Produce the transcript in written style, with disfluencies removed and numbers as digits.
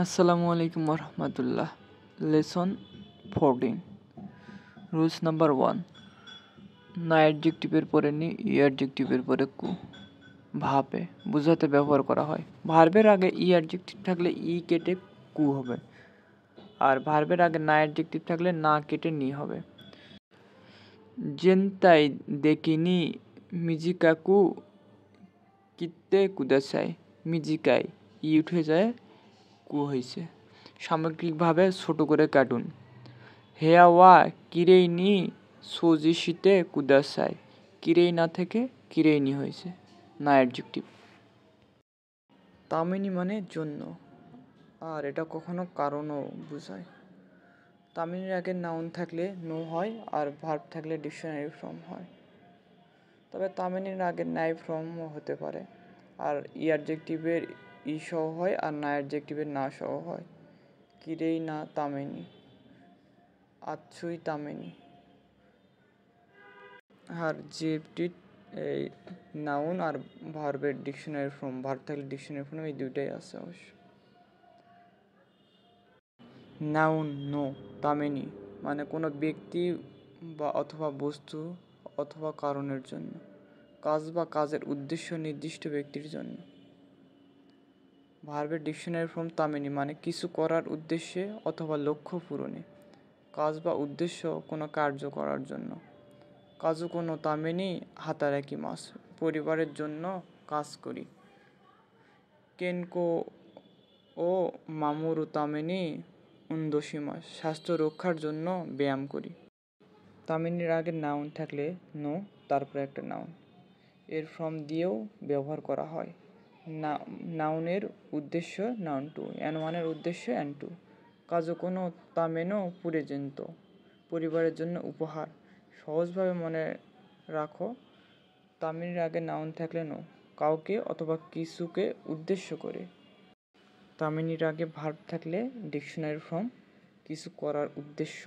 আসসালামু আলাইকুম রহমতুল্লাহ। Lesson 14, rules number 1। না অ্যাডজেক্টিভের পরে নি, ই অ্যাডজেক্টিভের পরে কু ভাবে বোঝাতে ব্যবহার করা হয়। ভার্বের আগে ই অ্যাডজেক্টিভ থাকলে ই কেটে কু হবে, আর ভার্বের আগে না অ্যাডজেক্টিভ থাকলে না কেটে নি হবে। জেনতাই দেখিনি মিজিকাকু কিত্তে কুদাসাই, মিজিকাই ই উঠে যায়, কু হয়েছে। সামগ্রিকভাবে ছোট করে কাটুন। হেয়া ওয়া কিরেই নি সোজিশিতে কুদাসাই, কিরেই না থেকে কিরেই নি হয়েছে, না অ্যাডজেক্টিভ। তামিনি মানে জন্য, আর এটা কখনো কারণও বোঝায়। তামিনির আগে নাউন থাকলে নো হয়, আর ভার্ব থাকলে ডিকশনারি ফর্ম হয়। তবে তামিনির আগে নাই ফর্মও হতে পারে, আর ই অ্যাডজেক্টিভের ই সহ হয়, আর না অ্যাডজেক্টিভের না সহ হয়। কিরেই না তামেনি, আচ্ছুই তামেনি। আর জিএফটি এই নাউন আর ভার্বের ডিকশনারি ফর্ম, ভার্ব থাকলে ডিকশনারি ফর্ম, এই দুইটাই আছে অবশ্য। নাউন নো তামেনি মানে কোনো ব্যক্তি বা অথবা বস্তু অথবা কারণের জন্য, কাজ বা কাজের উদ্দেশ্য নির্দিষ্ট ব্যক্তির জন্য। ভার্বের ডিকশনারি ফর্ম তামেনি মানে কিছু করার উদ্দেশ্যে অথবা লক্ষ্য পূরণে, কাজ বা উদ্দেশ্য কোনো কার্য করার জন্য। কাজু কোনো তামেনি হাতারাকি মাস, পরিবারের জন্য কাজ করি। কেনকো ও মামুরু তামেনি উন্দোশি মাস, স্বাস্থ্য রক্ষার জন্য ব্যায়াম করি। তামেনির আগে নাউন থাকলে নো, তারপরে একটা নাউন, এর ফর্ম দিয়েও ব্যবহার করা হয়। নাউনের উদ্দেশ্য নাউন টু, এন ওয়ানের উদ্দেশ্য এন টু। কাজু কোনো তামেনো পুরেজেন্ত, পরিবারের জন্য উপহার। সহজভাবে মনে রাখো, তামিনির আগে নাউন থাকলে নো, কাউকে অথবা কিছুকে উদ্দেশ্য করে। তামিনির আগে ভার্ব থাকলে ডিকশনারি ফর্ম, কিছু করার উদ্দেশ্য।